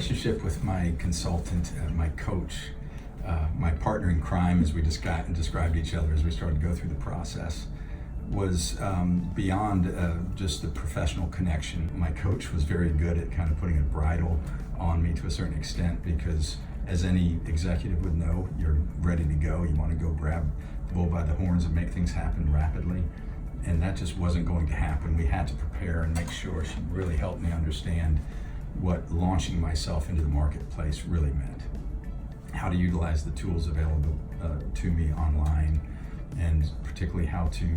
relationship with my consultant, my coach, my partner in crime, as we described each other as we started to go through the process, was beyond just the professional connection. My coach was very good at kind of putting a bridle on me to a certain extent, because as any executive would know, you're ready to go. You want to go grab the bull by the horns and make things happen rapidly. And that just wasn't going to happen. We had to prepare and make sure. She really helped me understand what launching myself into the marketplace really meant. How to utilize the tools available to me online, and particularly how to,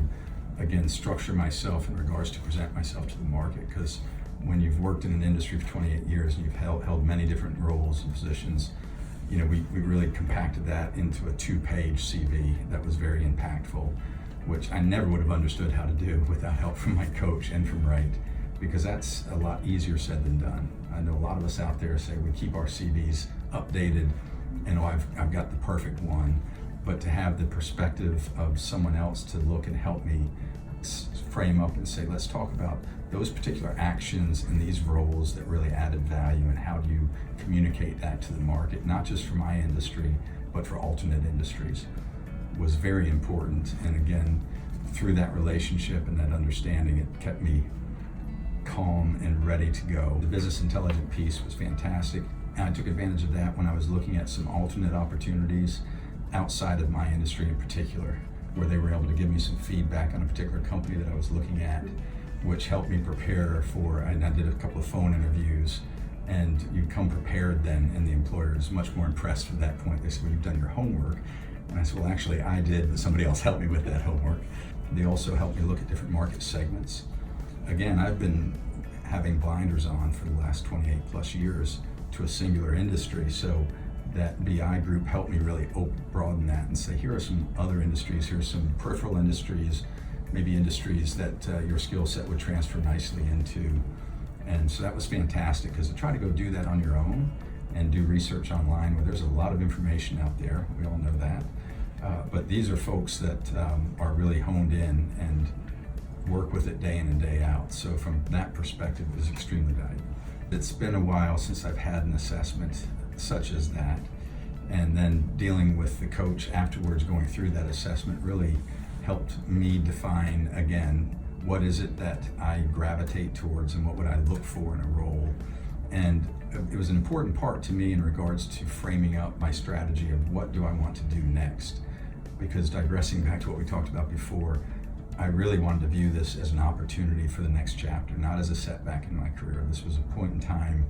again, structure myself in regards to present myself to the market. Because when you've worked in an industry for 28 years and you've held many different roles and positions, you know, we really compacted that into a 2-page CV that was very impactful, which I never would have understood how to do without help from my coach and from Wright, because that's a lot easier said than done. I know a lot of us out there say we keep our CVs updated, and I've got the perfect one, but to have the perspective of someone else to look and help me frame up and say, let's talk about those particular actions in these roles that really added value, and how do you communicate that to the market, not just for my industry, but for alternate industries, was very important. And again, through that relationship and that understanding, it kept me calm and ready to go. The business intelligence piece was fantastic, and I took advantage of that when I was looking at some alternate opportunities outside of my industry in particular, where they were able to give me some feedback on a particular company that I was looking at, which helped me prepare for, and I did a couple of phone interviews, and you come prepared then, and the employer is much more impressed at that point. They said, well, you've done your homework. And I said, well, actually I did, but somebody else helped me with that homework. They also helped me look at different market segments. Again, I've been having blinders on for the last 28 plus years to a singular industry, so that BI group helped me really broaden that and say, here are some other industries, here's some peripheral industries, maybe industries that your skill set would transfer nicely into. And so that was fantastic, because to try to go do that on your own and do research online, where there's a lot of information out there, we all know that. But these are folks that are really honed in and work with it day in and day out. So from that perspective, it was extremely valuable. It's been a while since I've had an assessment such as that. And then dealing with the coach afterwards, going through that assessment, really helped me define, again, what is it that I gravitate towards and what would I look for in a role. And it was an important part to me in regards to framing up my strategy of what do I want to do next. Because digressing back to what we talked about before, I really wanted to view this as an opportunity for the next chapter, not as a setback in my career. This was a point in time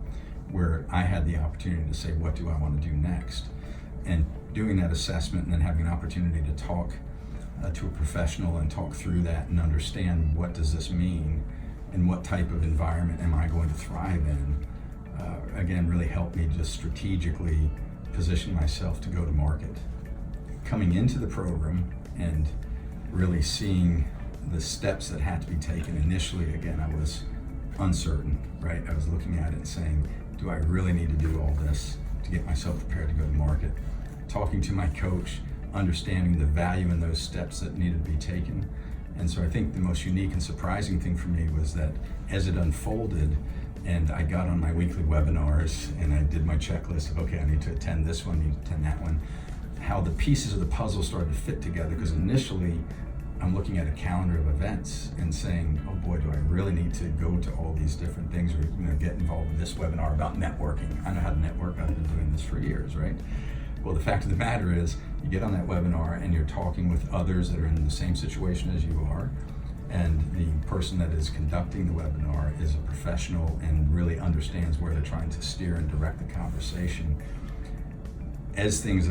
where I had the opportunity to say, what do I want to do next? And doing that assessment and then having an opportunity to talk to a professional and talk through that and understand what does this mean and what type of environment am I going to thrive in, again, really helped me just strategically position myself to go to market. Coming into the program and really seeing the steps that had to be taken initially, again, I was uncertain, right? I was looking at it and saying, do I really need to do all this to get myself prepared to go to market? Talking to my coach, understanding the value in those steps that needed to be taken. And so I think the most unique and surprising thing for me was that as it unfolded and I got on my weekly webinars and I did my checklist of, okay, I need to attend this one, I need to attend that one, how the pieces of the puzzle started to fit together. Because initially I'm looking at a calendar of events and saying, oh boy, do I really need to go to all these different things, or get involved in this webinar about networking. I know how to network, I've been doing this for years, right? Well, the fact of the matter is, you get on that webinar and you're talking with others that are in the same situation as you are, and the person that is conducting the webinar is a professional and really understands where they're trying to steer and direct the conversation. As things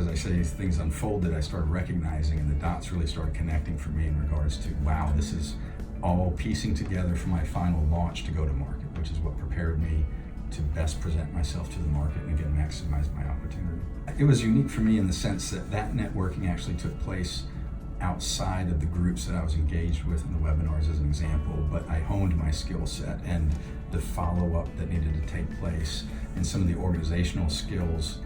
unfolded, I started recognizing, and the dots really started connecting for me in regards to, wow, this is all piecing together for my final launch to go to market, which is what prepared me to best present myself to the market and again maximize my opportunity. It was unique for me in the sense that that networking actually took place outside of the groups that I was engaged with in the webinars as an example, but I honed my skill set and the follow-up that needed to take place and some of the organizational skills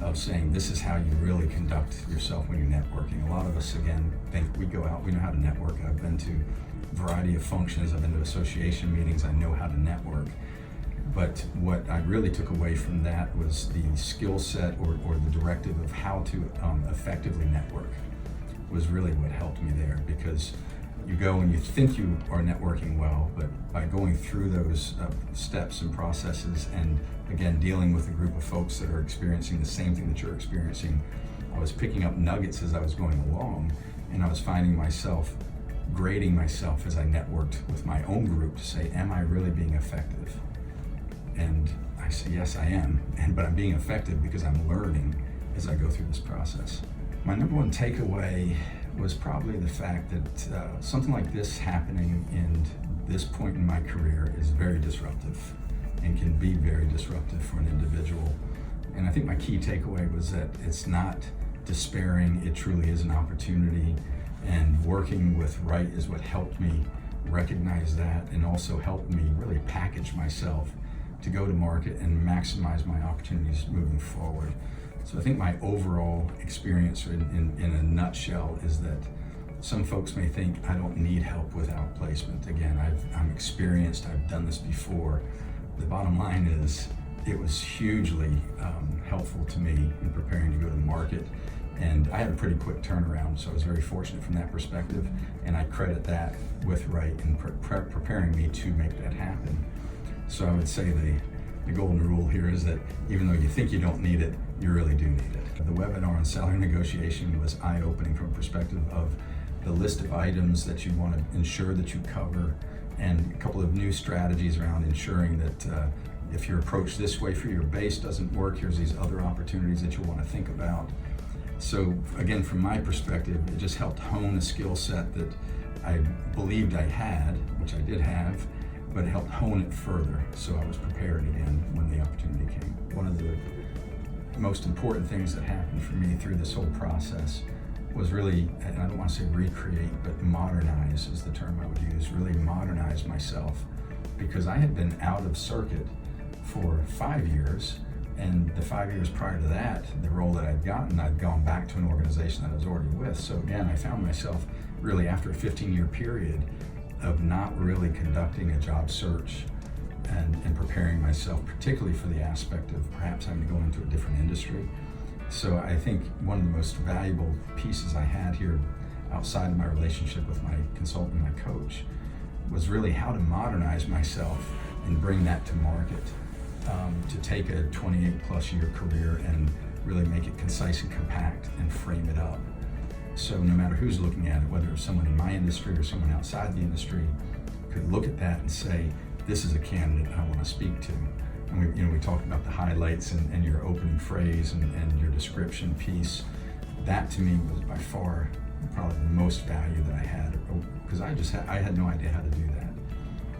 of saying this is how you really conduct yourself when you're networking. A lot of us, again, think we go out, we know how to network. I've been to a variety of functions, I've been to association meetings, I know how to network. But what I really took away from that was the skill set or the directive of how to effectively network was really what helped me there, because you go and you think you are networking well, but by going through those steps and processes and again dealing with a group of folks that are experiencing the same thing that you're experiencing, I was picking up nuggets as I was going along, and I was finding myself grading myself as I networked with my own group to say, am I really being effective? And I say, yes, I am, but I'm being effective because I'm learning as I go through this process. My number one takeaway was probably the fact that something like this happening in this point in my career is very disruptive and can be very disruptive for an individual. And I think my key takeaway was that it's not despairing, it truly is an opportunity. And working with Wright is what helped me recognize that, and also helped me really package myself to go to market and maximize my opportunities moving forward. So I think my overall experience in a nutshell is that some folks may think I don't need help with outplacement. Again, I'm experienced, I've done this before. The bottom line is it was hugely helpful to me in preparing to go to market. And I had a pretty quick turnaround, so I was very fortunate from that perspective, and I credit that with Wright in preparing me to make that happen. So I would say the golden rule here is that even though you think you don't need it, you really do need it. The webinar on salary negotiation was eye-opening from a perspective of the list of items that you want to ensure that you cover, and a couple of new strategies around ensuring that if your approach this way for your base doesn't work, here's these other opportunities that you want to think about. So again, from my perspective, it just helped hone a skill set that I believed I had, which I did have, but it helped hone it further, so I was prepared again when the opportunity came. One of the most important things that happened for me through this whole process was really, and I don't want to say recreate, but modernize is the term I would use, really modernize myself, because I had been out of circuit for 5 years. And the 5 years prior to that, the role that I'd gotten, I'd gone back to an organization that I was already with. So again, I found myself really after a 15-year period of not really conducting a job search and preparing myself, particularly for the aspect of perhaps having to go into a different industry. So I think one of the most valuable pieces I had here outside of my relationship with my consultant, my coach, was really how to modernize myself and bring that to market. To take a 28 plus year career and really make it concise and compact and frame it up. So no matter who's looking at it, whether it's someone in my industry or someone outside the industry, could look at that and say, this is a candidate I want to speak to. And we talked about the highlights and your opening phrase and your description piece. That to me was by far probably the most value that I had, because I had no idea how to do that.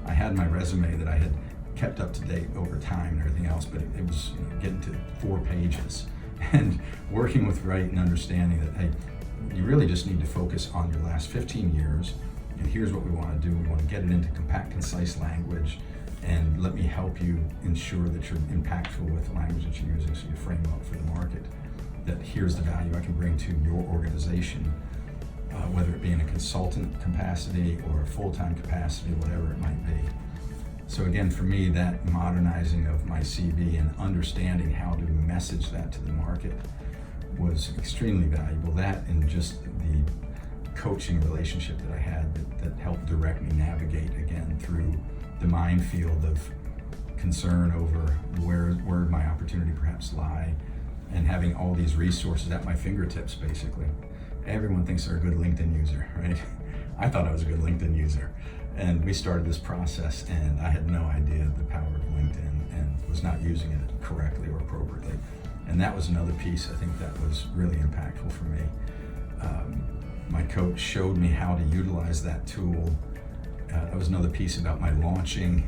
I had my resume that I had kept up to date over time and everything else, but it was getting to 4 pages. And working with Wright and understanding that, hey, you really just need to focus on your last 15 years, and here's what we want to do. We want to get it into compact, concise language, and let me help you ensure that you're impactful with the language that you're using so you frame up for the market, that here's the value I can bring to your organization, whether it be in a consultant capacity or a full-time capacity, whatever it might be. So again, for me, that modernizing of my CV and understanding how to message that to the market was extremely valuable. That and just the coaching relationship that I had that helped direct me navigate again through the minefield of concern over where my opportunity perhaps lie, and having all these resources at my fingertips basically. Everyone thinks they're a good LinkedIn user, right? I thought I was a good LinkedIn user. And we started this process, and I had no idea the power of LinkedIn and was not using it correctly or appropriately. And that was another piece I think that was really impactful for me. My coach showed me how to utilize that tool. That was another piece about my launching.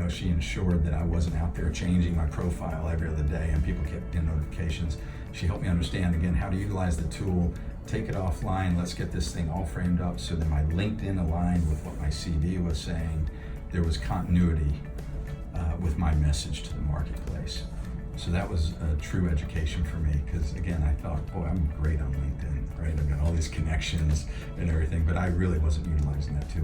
She ensured that I wasn't out there changing my profile every other day and people kept getting notifications. She helped me understand again how to utilize the tool, take it offline, let's get this thing all framed up so that my LinkedIn aligned with what my CV was saying. There was continuity with my message to the marketplace. So that was a true education for me, because again, I thought, boy, I'm great on LinkedIn, right? I've got all these connections and everything, but I really wasn't utilizing that tool.